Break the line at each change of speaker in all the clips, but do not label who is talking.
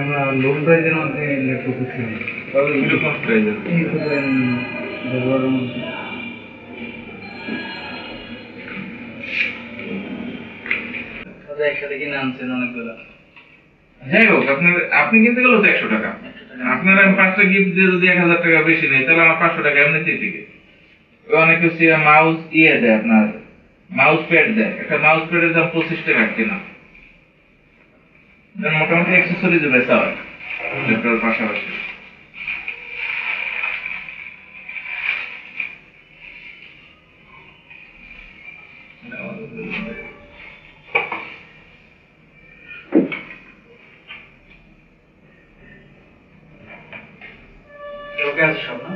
আমরা লো প্রাইজের মধ্যে ল্যাপটপ করছিলাম।
কিরকম প্রাইজের?
এই তো ধরেন 10-12 মধ্যে। একসাথে কিনে আনছেন অনেকগুলো।
যাই হোক, আপনি কিনতে গেলেও তো 100 টাকা। আপনার আমি 5টা গিফট দিয়ে যদি 1000 টাকা বেশি নেই, তাহলে আমার 500 টাকা এমনিতেই টিকে। অনেক কিছু মাউস দেয়, আপনার মাউস প্যাড দেয়। একটা মাউস প্যাডের দাম 25 টাকা কিনা। মোটামুটি অ্যাক্সেসরিজ বেচা হয় ল্যাপটপের পাশাপাশি।
ওকে আছে সব না?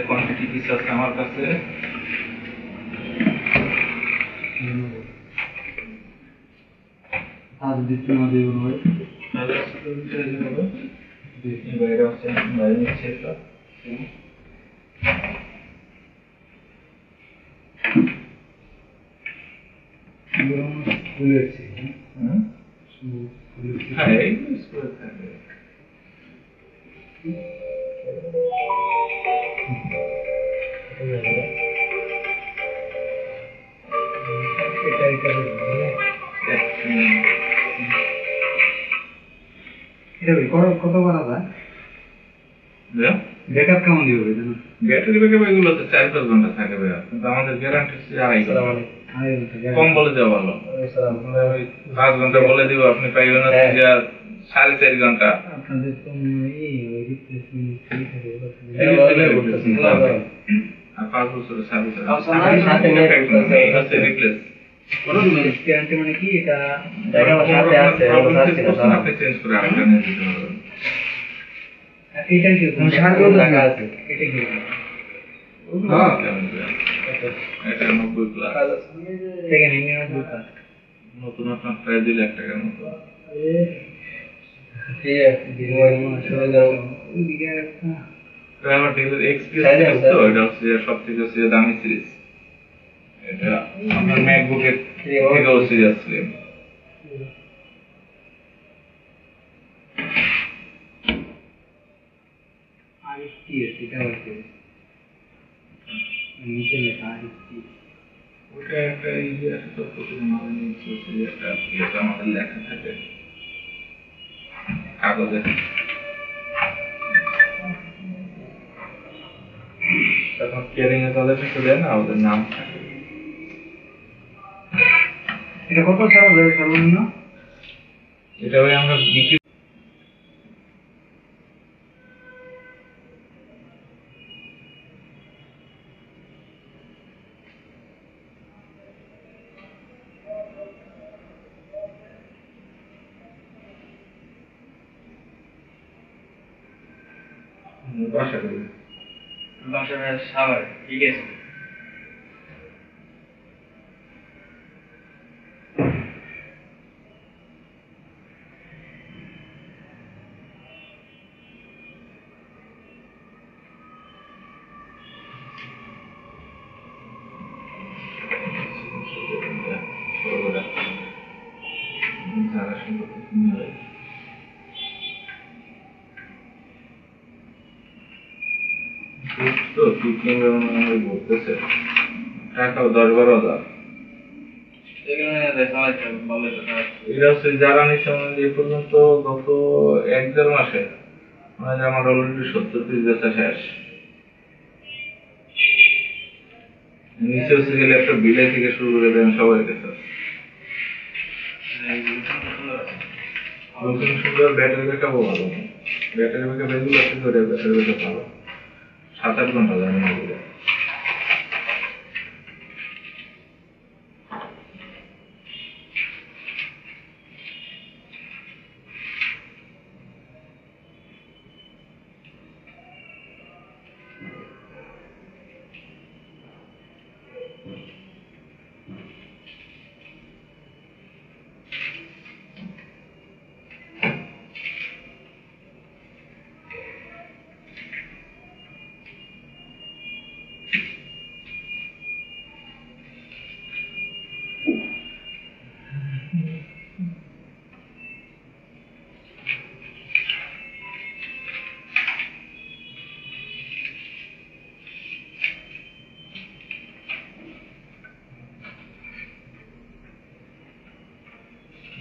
কোয়ান্টিটি পিস আছে আমার কাছে।
আজ দিচ্ছি না দেব নয়।
তাহলে হবে দেখি বাইরে আছে, বাইরে নিচ্ছে এটা।
খুলেছি।
হ্যাঁ, এই ইউজ করে থাকে।
এটাই করে এটা কত করা যায়? ব্যাকআপ কেমন দিবে জানো?
ব্যাটারি ব্যাকআপ এগুলো তো 4-5 ঘন্টা থাকে ভাইয়া, কিন্তু আমাদের গ্যারান্টি হচ্ছে 2.5 ঘন্টা। কম বলে দেওয়া ভালো। 5 ঘন্টা বলে দিব, আপনি পাইবেন হচ্ছে 4.5 ঘন্টা।
আপনাদের তো রিপ্লেসমেন্ট ফ্রি থাকে।
আর 5 বছরের সার্ভিস রিপ্লেস
গ্যারান্টি মানে কি? এটা
সাথে আছে, আপনি চেঞ্জ করে আরেকটা নিয়ে দিতে পারবেন।
এটা কি সার্ভিস টাকা আছে? এটা কি? হ্যাঁ,
এটা 90 প্লাস।
Second hand 90 plus.
নতুন আপনার প্রায় 2 লাখ টাকার মতো। আমার ডিলার এক্সপিরিয়েন্স তো, এটা হচ্ছে সবথেকে দামি সিরিজ। এটা আপনার ম্যাকবুকের থেকেও সিরিয়াসলি
আইএসটি এটা হচ্ছে নিচে লেখা আইএসটি।
ওটা একটা ইজি আছে তো, প্রতিদিন আমাদের নিচে একটা এটা আমাদের লেখা থাকে কাগজে। তখন কেয়ারিং এ তাদের কিছু দেয় না, ওদের নাম থাকে।
এটা কত ছাড়া যায় সর্বনিম্ন?
এটা ভাই আমরা বিক্রি
বাসা সাভার। ঠিক আছে।
তো কি কিনবে মনে বলতেছে টাকাও 10-12 হাজার। এটা হচ্ছে জ্বালানির সময় এ পর্যন্ত গত 1-1.5 মাসে মানে আমার অলরেডি 70 পিস বেচা শেষ। নিচে হচ্ছে গেলে একটা বিলাই থেকে শুরু করে দেন সবাই কাছে। নতুন সুন্দর ব্যাটারি ব্যাকআপ ভালো, ব্যাটারি ব্যাকআপ এগুলো আছে করে ব্যাটারি ব্যাকআপ ভালো, 7-8 ঘন্টা যায় না এগুলো।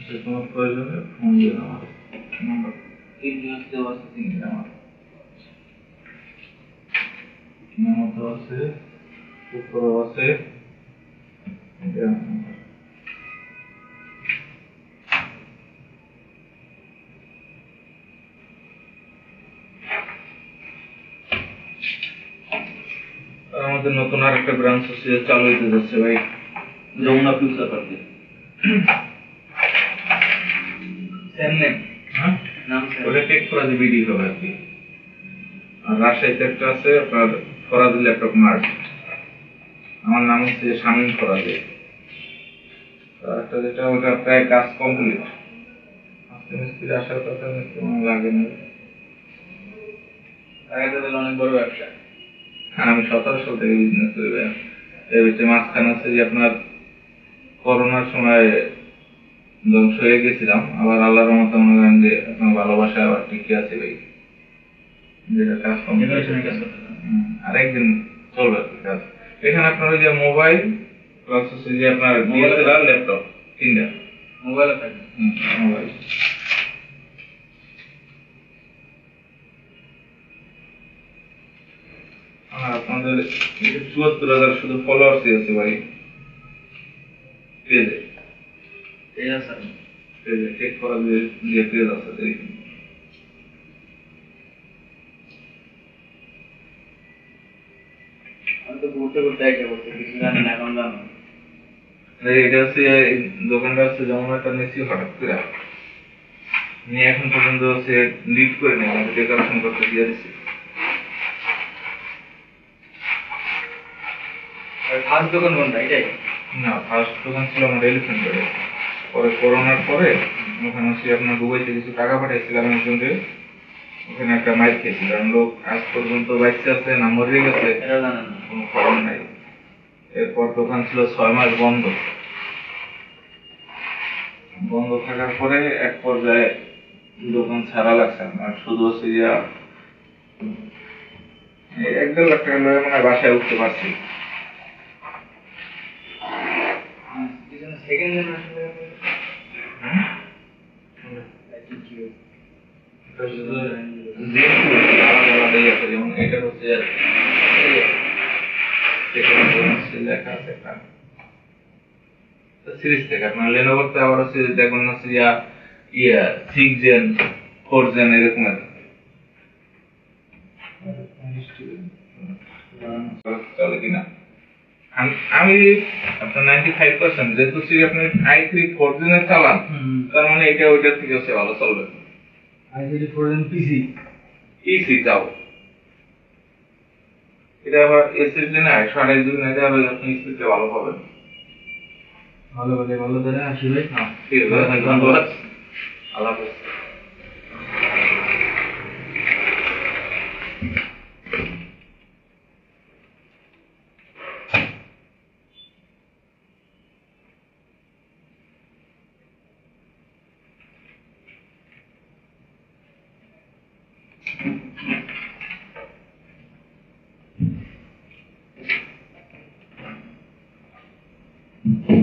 যে কোনো প্রয়োজনে ফোন দিয়ে আমার নাম্বার এই নিউজ দেওয়া আছে, চিনি আমার নাম্বার আছে, উপরও আছে। আমাদের নতুন আরেকটা ব্রাঞ্চ আছে চালু হতে যাচ্ছে ভাই, যমুনা ফিউচার পার্কে। হ্যাঁ নাম ওটা টেক ফরাজি বিডি হবে আর কি। আর রাজশাহীতে একটা আছে আপনার ফরাজি ল্যাপটপ মার্ট, আমার নাম হচ্ছে শামীম ফরাজি। একটা যেটা ওটা প্রায় কাজ কমপ্লিট, আজকে মিস্ত্রি আসার কথা, মিস্ত্রি মনে লাগে না। আগে তো অনেক বড় ব্যবসা, আমি 17 সাল থেকে বিজনেস করি। এর ভিতরে মাঝখানে হচ্ছে যে আপনার করোনার সময় ধ্বংস হয়ে গেছিলাম, আবার আল্লাহর রহমতে মনে করেন যে আপনার ভালোবাসা আবার টিকে আছে ভাই, যেটা কাজ কম আর একদিন চলবে আর কি কাজ। এখানে আপনার ওই যে মোবাইল প্লাস হচ্ছে যে আপনার ডিএসএলআর ল্যাপটপ তিনটা মোবাইলে থাকে। মোবাইল আর আপনাদের 74,000 শুধু ফলোয়ার্স আছে ভাই পেজে। পেজে চেক করা যে পেজ আছে দেখুন। আমি তো ঘুরতে ঘুরতে আইসা করতে কিছু জানি না, এখন জানো এটা হচ্ছে দোকানটা হচ্ছে যমুনাটা নিচ্ছি হঠাৎ করে নিয়ে এখন পর্যন্ত হচ্ছে লিড করে নেই, আমাকে ডেকোরেশন করতে দিয়ে দিচ্ছি। ফার্স্ট দোকান কোনটা এটাই? না, ফার্স্ট দোকান ছিল আমার এলিফ্যান্ট রোডে। পরে করোনার পরে ওখানে হচ্ছে আপনার দুবাইতে কিছু টাকা পাঠাইছিলাম একজনকে, ওখানে একটা মাইক খেয়েছিল, কারণ লোক আজ পর্যন্ত বাইচে আছে না মরে গেছে কোনো খবর নাই। এরপর দোকান ছিল 6 মাস বন্ধ, বন্ধ থাকার পরে এক পর্যায়ে দোকান ছাড়া লাগছে আমার, শুধু হচ্ছে যে 1-1.5 লাখ টাকা লয়ে মানে বাসায় উঠতে পারছি। সেকেন্ড জেনারেশন যেমন এটা হচ্ছে লেখা আছে সিরিজ থেকে আপনার লেনোভোতে আবার হচ্ছে দেখুন হচ্ছে ইয়া 6 জেন 4 জেন এরকম আছে। চলে কিনা আমি আপনার 95% যেহেতু আপনি i3 4 জেনের চালান, তার মানে এটা ওইটার থেকে হচ্ছে ভালো চলবে। i3 4 জেন পিসি পিসি যাও, এটা আবার এসএসডি না 128 জিবি না, এটা আবার আপনি স্পিডটা ভালো পাবেন। ভালো করে ভালো করে আসি ভাই। হ্যাঁ ঠিক আছে, ধন্যবাদ, আল্লাহ হাফেজ। টাকা